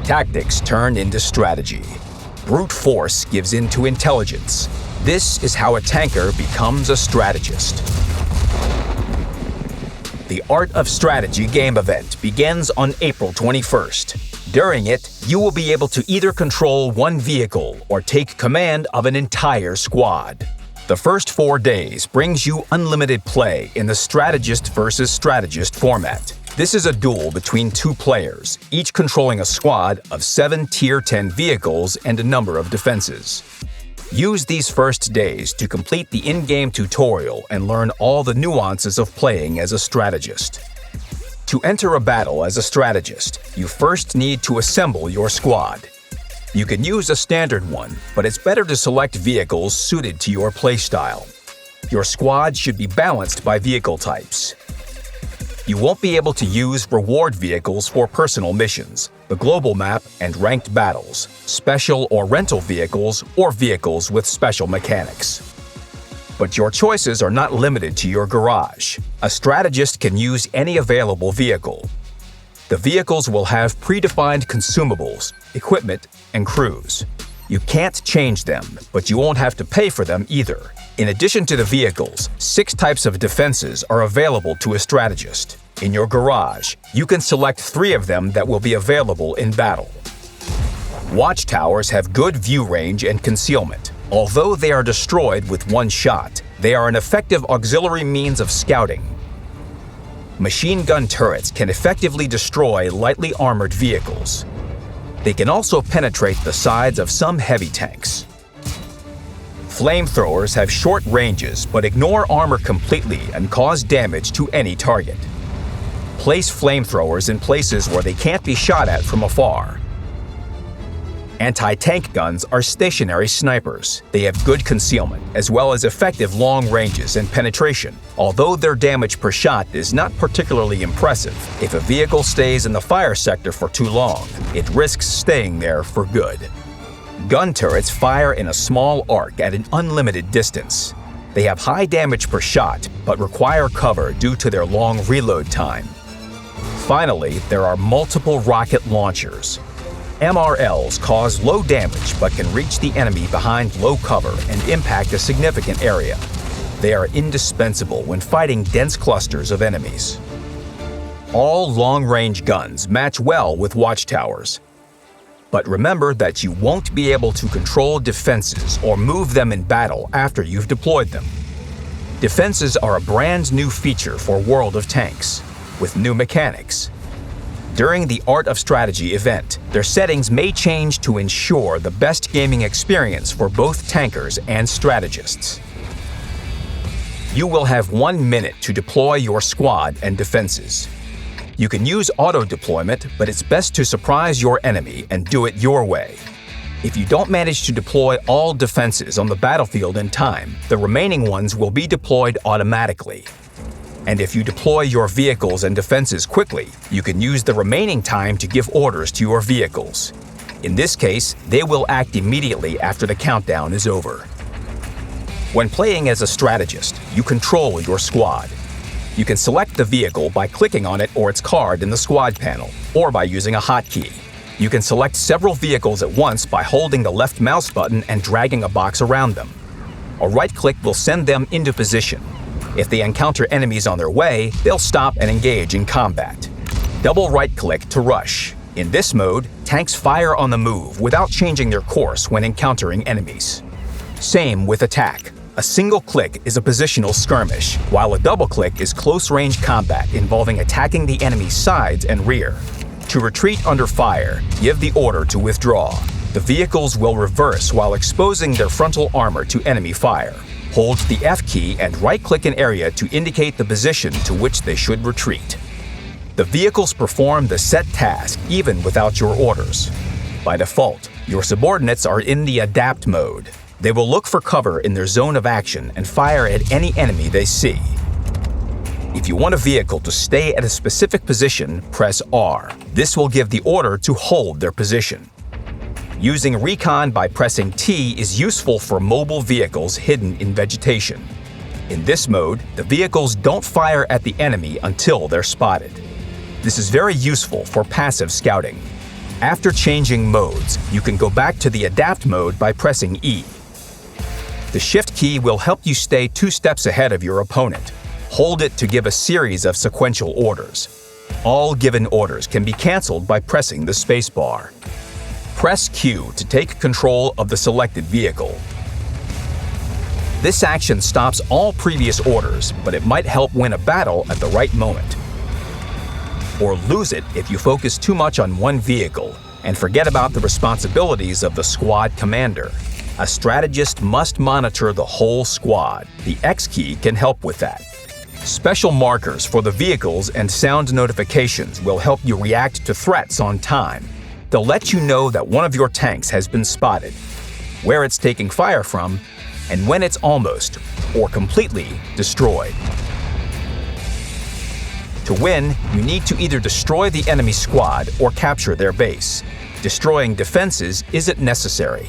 Tactics turn into strategy. Brute force gives in to intelligence. This is how a tanker becomes a strategist. The Art of Strategy game event begins on April 21st. During it, you will be able to either control one vehicle or take command of an entire squad. The first 4 days brings you unlimited play in the strategist versus strategist format. This is a duel between 2 players, each controlling a squad of 7 Tier 10 vehicles and a number of defenses. Use these first days to complete the in-game tutorial and learn all the nuances of playing as a strategist. To enter a battle as a strategist, you first need to assemble your squad. You can use a standard one, but it's better to select vehicles suited to your playstyle. Your squad should be balanced by vehicle types. You won't be able to use reward vehicles for personal missions, the global map and ranked battles, special or rental vehicles, or vehicles with special mechanics. But your choices are not limited to your garage. A strategist can use any available vehicle. The vehicles will have predefined consumables, equipment, and crews. You can't change them, but you won't have to pay for them either. In addition to the vehicles, 6 types of defenses are available to a strategist. In your garage, you can select 3 of them that will be available in battle. Watchtowers have good view range and concealment. Although they are destroyed with one shot, they are an effective auxiliary means of scouting. Machine gun turrets can effectively destroy lightly armored vehicles. They can also penetrate the sides of some heavy tanks. Flamethrowers have short ranges but ignore armor completely and cause damage to any target. Place flamethrowers in places where they can't be shot at from afar. Anti-tank guns are stationary snipers. They have good concealment, as well as effective long ranges and penetration. Although their damage per shot is not particularly impressive, if a vehicle stays in the fire sector for too long, it risks staying there for good. Gun turrets fire in a small arc at an unlimited distance. They have high damage per shot, but require cover due to their long reload time. Finally, there are multiple rocket launchers. MRLs cause low damage but can reach the enemy behind low cover and impact a significant area. They are indispensable when fighting dense clusters of enemies. All long-range guns match well with watchtowers. But remember that you won't be able to control defenses or move them in battle after you've deployed them. Defenses are a brand new feature for World of Tanks, with new mechanics. During the Art of Strategy event, their settings may change to ensure the best gaming experience for both tankers and strategists. You will have 1 minute to deploy your squad and defenses. You can use auto-deployment, but it's best to surprise your enemy and do it your way. If you don't manage to deploy all defenses on the battlefield in time, the remaining ones will be deployed automatically. And if you deploy your vehicles and defenses quickly, you can use the remaining time to give orders to your vehicles. In this case, they will act immediately after the countdown is over. When playing as a strategist, you control your squad. You can select the vehicle by clicking on it or its card in the squad panel, or by using a hotkey. You can select several vehicles at once by holding the left mouse button and dragging a box around them. A right-click will send them into position. If they encounter enemies on their way, they'll stop and engage in combat. Double right-click to rush. In this mode, tanks fire on the move without changing their course when encountering enemies. Same with attack. A single click is a positional skirmish, while a double click is close-range combat involving attacking the enemy's sides and rear. To retreat under fire, give the order to withdraw. The vehicles will reverse while exposing their frontal armor to enemy fire. Hold the F key and right-click an area to indicate the position to which they should retreat. The vehicles perform the set task even without your orders. By default, your subordinates are in the adapt mode. They will look for cover in their zone of action and fire at any enemy they see. If you want a vehicle to stay at a specific position, press R. This will give the order to hold their position. Using recon by pressing T is useful for mobile vehicles hidden in vegetation. In this mode, the vehicles don't fire at the enemy until they're spotted. This is very useful for passive scouting. After changing modes, you can go back to the Adapt mode by pressing E. The Shift key will help you stay 2 steps ahead of your opponent. Hold it to give a series of sequential orders. All given orders can be cancelled by pressing the spacebar. Press Q to take control of the selected vehicle. This action stops all previous orders, but it might help win a battle at the right moment. Or lose it if you focus too much on one vehicle and forget about the responsibilities of the squad commander. A strategist must monitor the whole squad. The X key can help with that. Special markers for the vehicles and sound notifications will help you react to threats on time. They'll let you know that one of your tanks has been spotted, where it's taking fire from, and when it's almost or completely destroyed. To win, you need to either destroy the enemy squad or capture their base. Destroying defenses isn't necessary.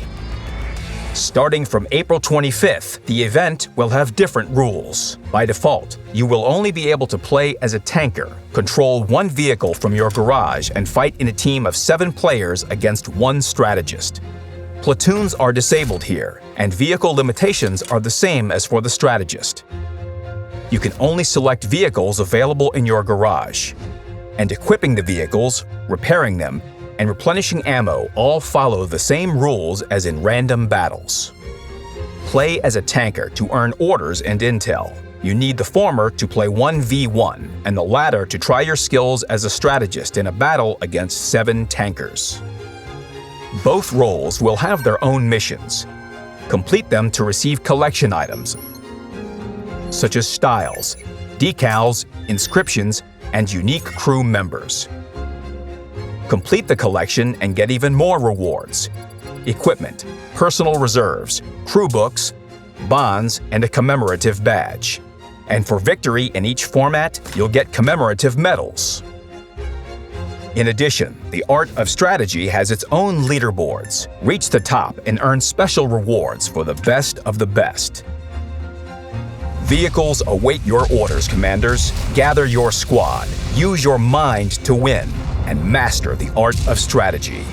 Starting from April 25th, the event will have different rules. By default, you will only be able to play as a tanker, control one vehicle from your garage, and fight in a team of 7 players against one strategist. Platoons are disabled here, and vehicle limitations are the same as for the strategist. You can only select vehicles available in your garage. And equipping the vehicles, repairing them, and replenishing ammo all follow the same rules as in random battles. Play as a tanker to earn orders and intel. You need the former to play 1v1 and the latter to try your skills as a strategist in a battle against 7 tankers. Both roles will have their own missions. Complete them to receive collection items, such as styles, decals, inscriptions, and unique crew members. Complete the collection and get even more rewards: equipment, personal reserves, crew books, bonds, and a commemorative badge. And for victory in each format, you'll get commemorative medals. In addition, the Art of Strategy has its own leaderboards. Reach the top and earn special rewards for the best of the best. Vehicles await your orders, commanders. Gather your squad, use your mind to win, and master the Art of Strategy.